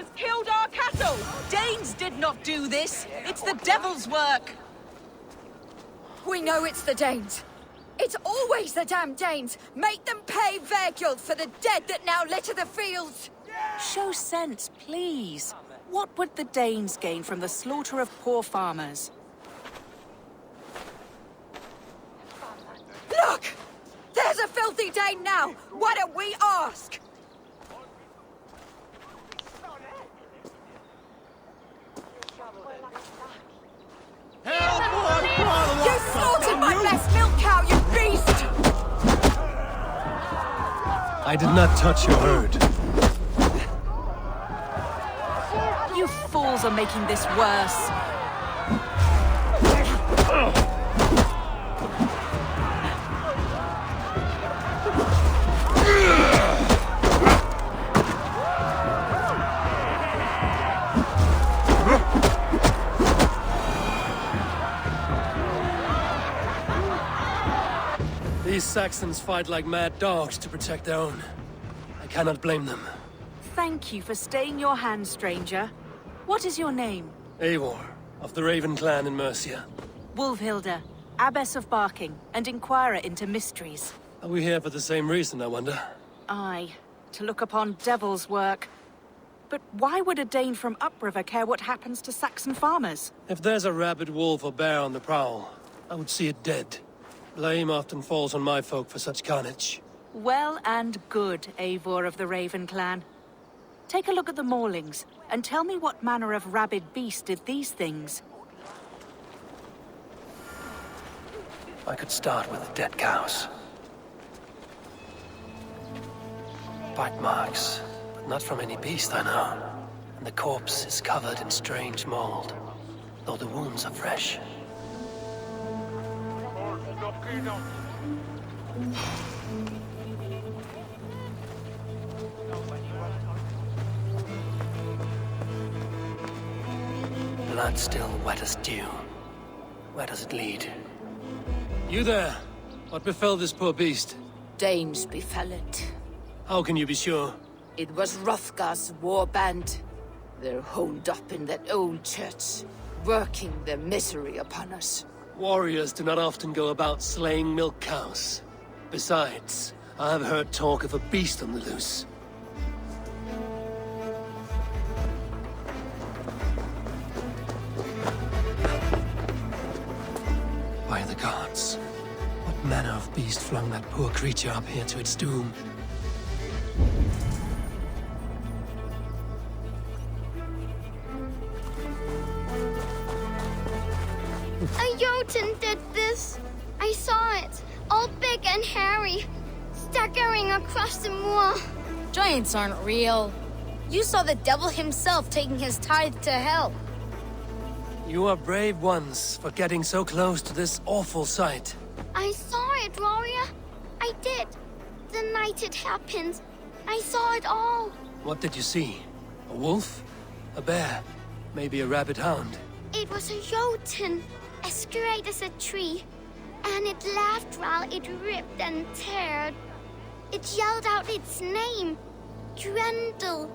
has killed our cattle! Danes did not do this! It's the devil's work! We know it's the Danes. It's always the damn Danes! Make them pay their guilt for the dead that now litter the fields! Show sense, please. What would the Danes gain from the slaughter of poor farmers? Look! There's a filthy Dane now! Why don't we ask? You slaughtered my best milk cow, you beast! I did not touch your herd. You fools are making this worse. These Saxons fight like mad dogs to protect their own. I cannot blame them. Thank you for staying your hand, stranger. What is your name? Eivor, of the Raven clan in Mercia. Wolfhilda, Abbess of Barking, and Inquirer into Mysteries. Are we here for the same reason, I wonder? Aye, to look upon devil's work. But why would a Dane from upriver care what happens to Saxon farmers? If there's a rabid wolf or bear on the prowl, I would see it dead. Blame often falls on my folk for such carnage. Well and good, Eivor of the Raven clan. Take a look at the maulings, and tell me what manner of rabid beast did these things. I could start with the dead cows. Bite marks, but not from any beast I know. And the corpse is covered in strange mold, though the wounds are fresh. Blood still wet as dew. Where does it lead? You there! What befell this poor beast? Danes befell it. How can you be sure? It was Hrothgar's war band. They're holed up in that old church, working their misery upon us. Warriors do not often go about slaying milk cows. Besides, I have heard talk of a beast on the loose. By the gods, what manner of beast flung that poor creature up here to its doom? A Jotun did this. I saw it, all big and hairy, staggering across the moor. Giants aren't real. You saw the devil himself taking his tithe to hell. You are brave ones for getting so close to this awful sight. I saw it, warrior. I did. The night it happened. I saw it all. What did you see? A wolf? A bear? Maybe a rabid hound? It was a Jotun, as straight as a tree. And it laughed while it ripped and teared. It yelled out its name. Grendel.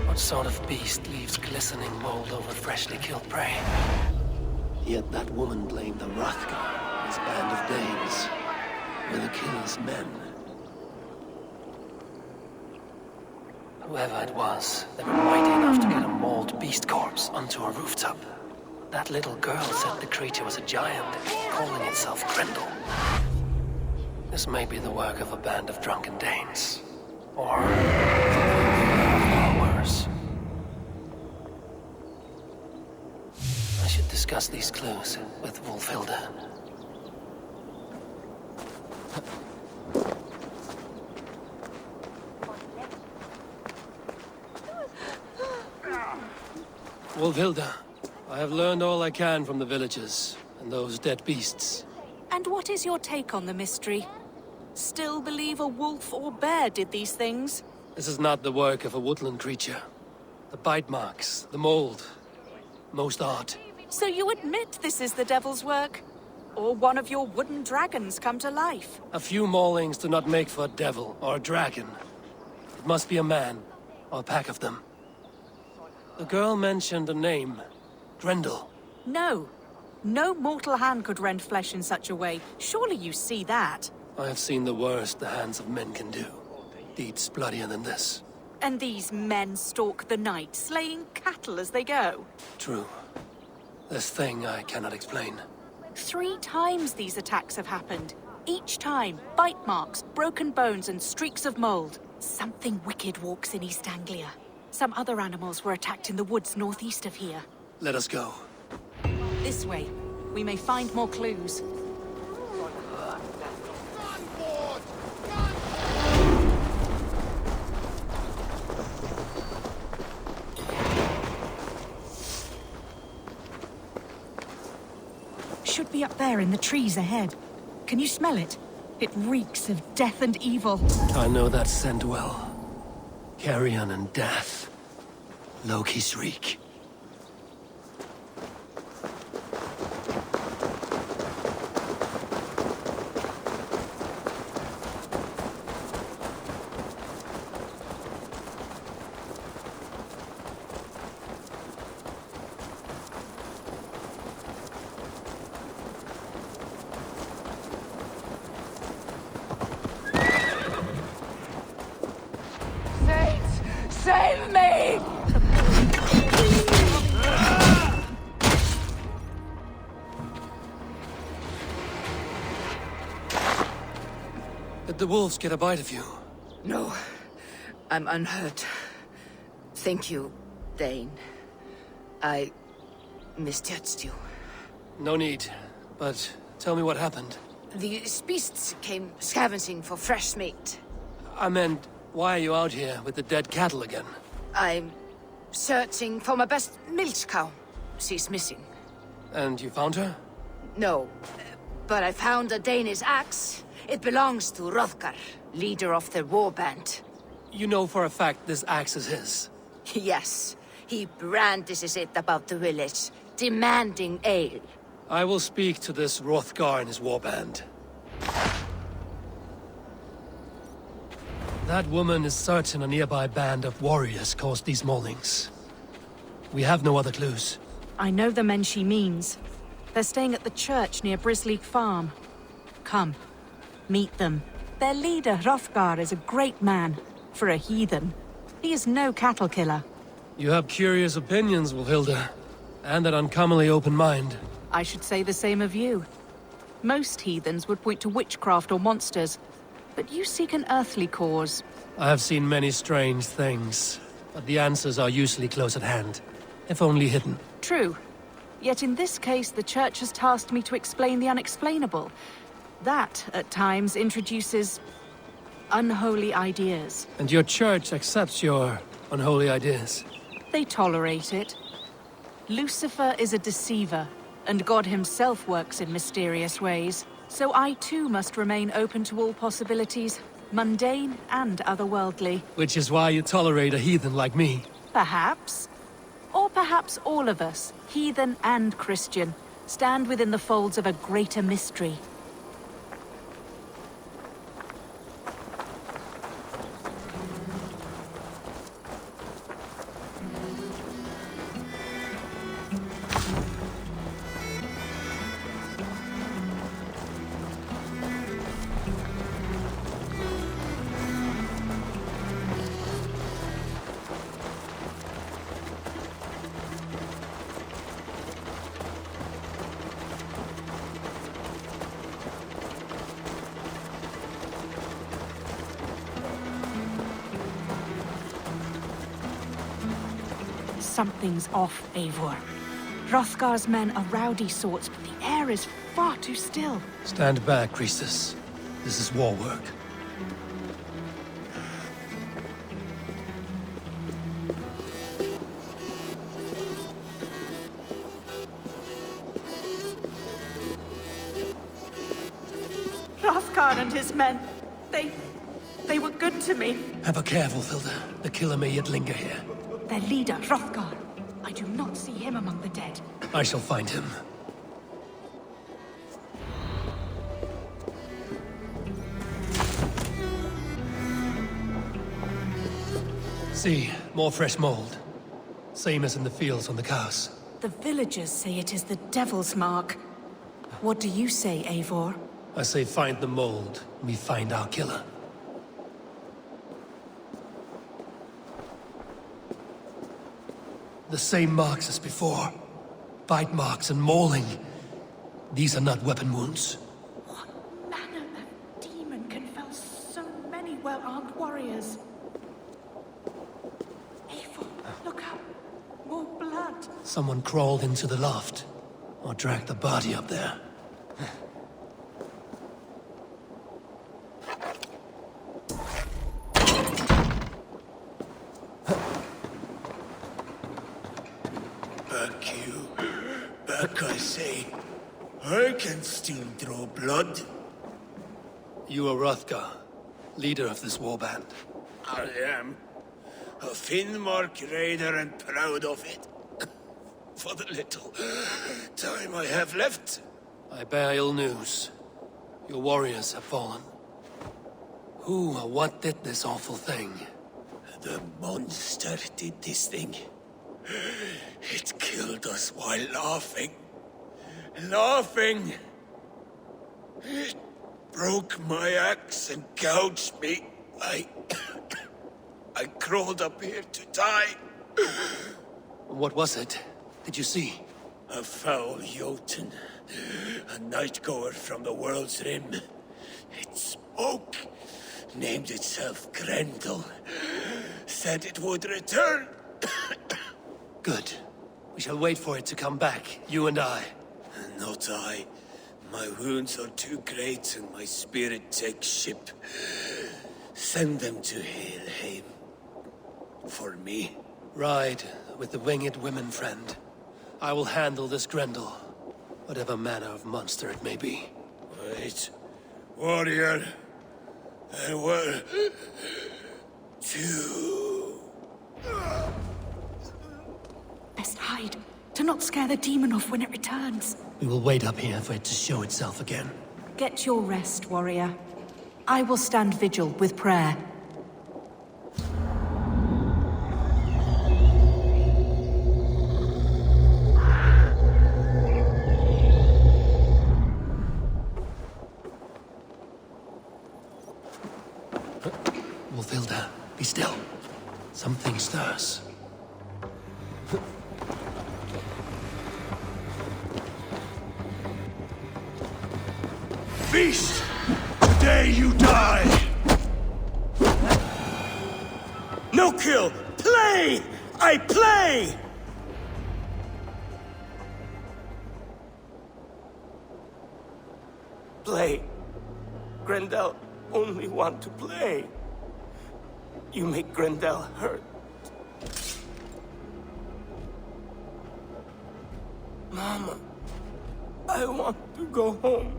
What sort of beast leaves glistening mold over freshly killed prey? Yet that woman blamed the Hrothgar, his band of Danes, were the killer's men. Whoever it was, they were mighty enough to get a mauled beast corpse onto a rooftop. That little girl said the creature was a giant, calling itself Grendel. This may be the work of a band of drunken Danes. Or far worse. I should discuss these clues with Wolfhilda. Wolfhilda, I have learned all I can from the villagers and those dead beasts. And what is your take on the mystery? Still believe a wolf or bear did these things? This is not the work of a woodland creature. The bite marks, the mold, most art. So you admit this is the devil's work? Or one of your wooden dragons come to life? A few maulings do not make for a devil or a dragon. It must be a man, or a pack of them. The girl mentioned a name. Grendel. No. No mortal hand could rend flesh in such a way. Surely you see that. I have seen the worst the hands of men can do. Deeds bloodier than this. And these men stalk the night, slaying cattle as they go. True. This thing I cannot explain. 3 times these attacks have happened. Each time, bite marks, broken bones, and streaks of mold. Something wicked walks in East Anglia. Some other animals were attacked in the woods northeast of here. Let us go. This way. We may find more clues. Should be up there in the trees ahead. Can you smell it? It reeks of death and evil. I know that scent well. Carrion and death. Loki's reek. Save me! Did the wolves get a bite of you? No, I'm unhurt. Thank you, Dane. I misjudged you. No need. But tell me what happened. These beasts came scavenging for fresh meat. I meant, why are you out here with the dead cattle again? I'm searching for my best milch cow. She's missing. And you found her? No, but I found a Danish axe. It belongs to Hrothgar, leader of the war band. You know for a fact this axe is his. Yes, he brandishes it about the village, demanding ale. I will speak to this Hrothgar and his warband. That woman is certain a nearby band of warriors caused these maulings. We have no other clues. I know the men she means. They're staying at the church near Brisleek Farm. Come, meet them. Their leader, Hrothgar, is a great man. For a heathen. He is no cattle killer. You have curious opinions, Wolfhilda. And an uncommonly open mind. I should say the same of you. Most heathens would point to witchcraft or monsters, but you seek an earthly cause. I have seen many strange things, but the answers are usually close at hand, if only hidden. True. Yet in this case, the Church has tasked me to explain the unexplainable. That, at times, introduces unholy ideas. And your Church accepts your unholy ideas? They tolerate it. Lucifer is a deceiver, and God himself works in mysterious ways. So I too must remain open to all possibilities, mundane and otherworldly. Which is why you tolerate a heathen like me. Perhaps. Or perhaps all of us, heathen and Christian, stand within the folds of a greater mystery. Something's off, Eivor. Hrothgar's men are rowdy sorts, but the air is far too still. Stand back, Priestess. This is war work. Hrothgar and his men, they were good to me. Have a care, Wolfhilda. The killer may yet linger here. Their leader, Hrothgar. I do not see him among the dead. I shall find him. See, more fresh mold. Same as in the fields on the cows. The villagers say it is the Devil's Mark. What do you say, Eivor? I say find the mold, we find our killer. The same marks as before. Bite marks and mauling. These are not weapon wounds. What manner of demon can fell so many well-armed warriors? Eivor, look up. More blood. Someone crawled into the loft, or dragged the body up there. Back, I say. I can still draw blood. You are Hrothgar, leader of this warband. I am. A Finnmark raider and proud of it. For the little time I have left. I bear ill news. Your warriors have fallen. Who or what did this awful thing? The monster did this thing. It killed us while laughing. Laughing! It broke my axe and gouged me. I crawled up here to die. What was it? Did you see? A foul Jotun. A night-goer from the world's rim. It spoke. Named itself Grendel. Said it would return. Good. We shall wait for it to come back, you and I. Not I. My wounds are too great and my spirit takes ship. Send them to Helheim. For me. Ride with the winged women, friend. I will handle this Grendel, whatever manner of monster it may be. Wait. Warrior. There were... two... Best hide, to not scare the demon off when it returns. We will wait up here for it to show itself again. Get your rest, warrior. I will stand vigil with prayer. Wolfhilda, be still. Something stirs. Beast! Today you die! No kill! Play! I play! Play. Grendel only want to play. You make Grendel hurt. Mama, I want to go home.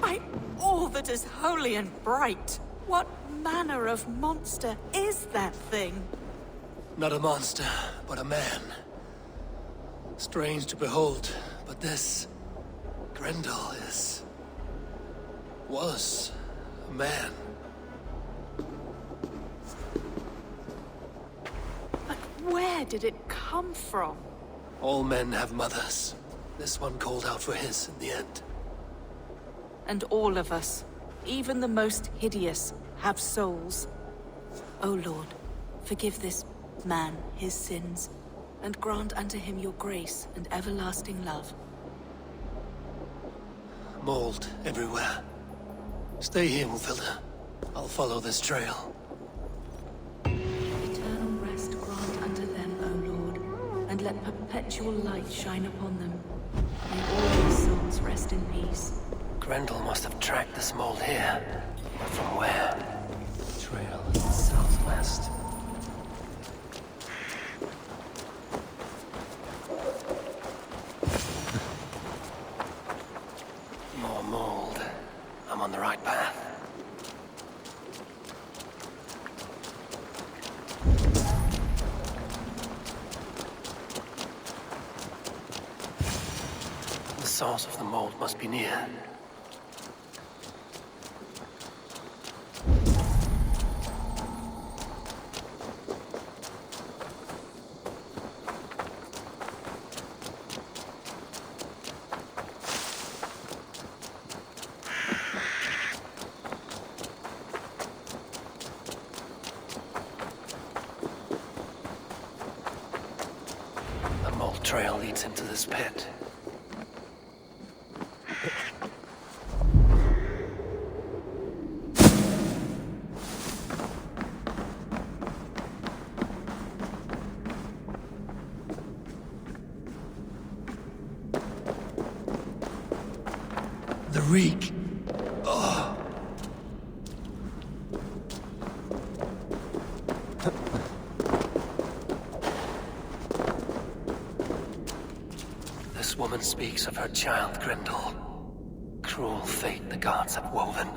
By all that is holy and bright, what manner of monster is that thing? Not a monster, but a man. Strange to behold, but this... Grendel was a man. But where did it come from? All men have mothers. This one called out for his in the end. And all of us, even the most hideous, have souls. O Lord, forgive this man his sins, and grant unto him your grace and everlasting love. Mold everywhere. Stay here, Wolfhilda. I'll follow this trail. Eternal rest grant unto them, O Lord, and let perpetual light shine upon them. May all their souls rest in peace. Grendel must have tracked this mold here. But from where? The trail is southwest. More mold. I'm on the right path. The source of the mold must be near. The mold trail leads into this pit. The reek. Oh. This woman speaks of her child, Grendel. Cruel fate the gods have woven.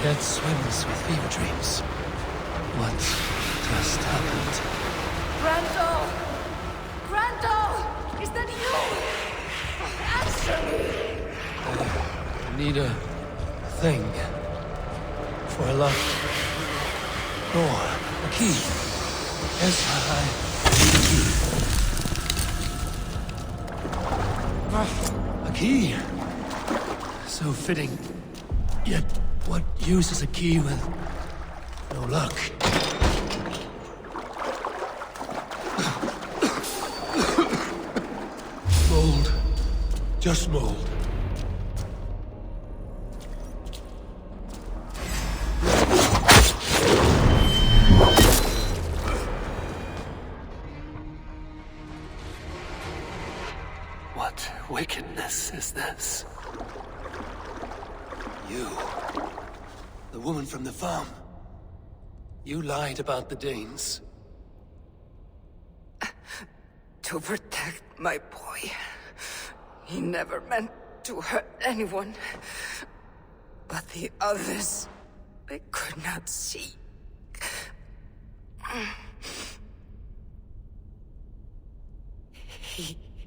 Head swims with fever dreams. What just happened? Grendel! Grendel! Is that you? Answer me! I need a thing for a lock. Door. A key. Yes, a key. So fitting. Yet, what use is a key with no luck? Mold. Just mold. What wickedness is this? You. The woman from the farm. You lied about the Danes. To protect my boy. He never meant to hurt anyone. But the others, they could not see.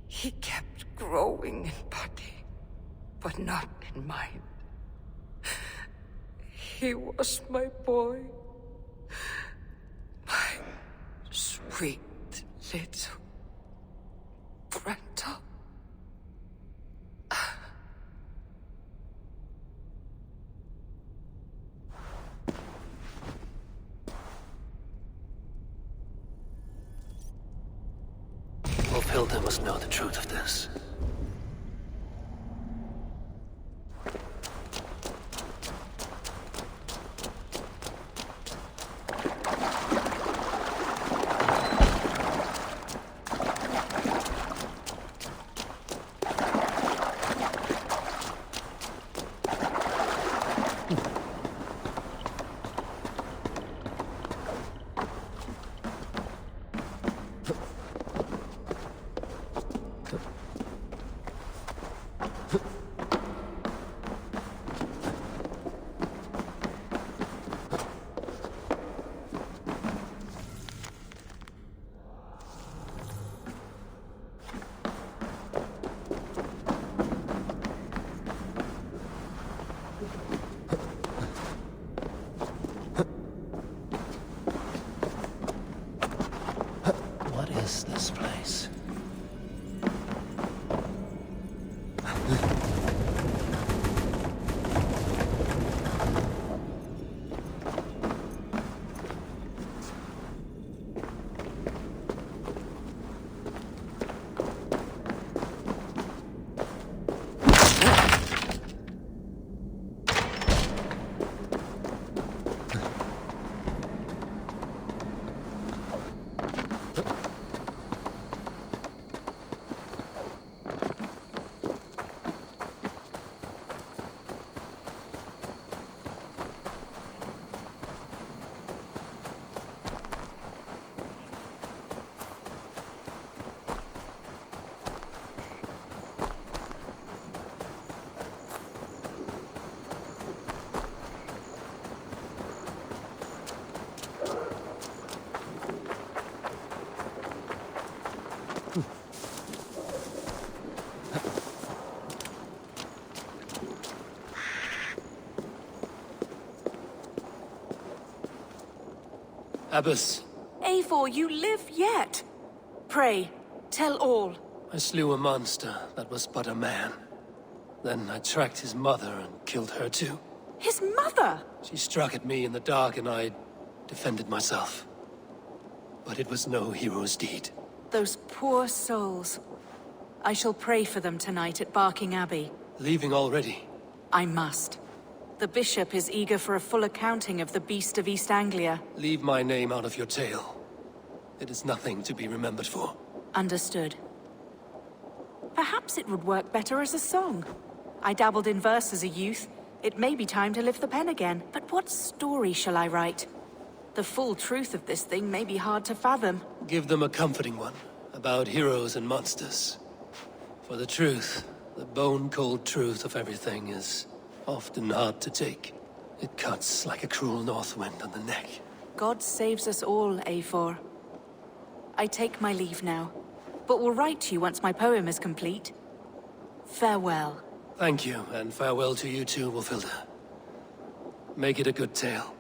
He kept growing in body, but not in mind. He was my boy. My sweet little Grendel. Wolfhilda must know the truth of this. Abbess, Eivor, you live yet. Pray, tell all. I slew a monster that was but a man. Then I tracked his mother and killed her too. His mother! She struck at me in the dark and I defended myself. But it was no hero's deed. Those poor souls. I shall pray for them tonight at Barking Abbey. Leaving already? I must. The bishop is eager for a full accounting of the Beast of East Anglia. Leave my name out of your tale. It is nothing to be remembered for. Understood. Perhaps it would work better as a song. I dabbled in verse as a youth. It may be time to lift the pen again. But what story shall I write? The full truth of this thing may be hard to fathom. Give them a comforting one, about heroes and monsters. For the truth, the bone-cold truth of everything is often hard to take. It cuts like a cruel north wind on the neck. God saves us all, Eivor. I take my leave now, but will write to you once my poem is complete. Farewell. Thank you, and farewell to you too, Wolfilda. Make it a good tale.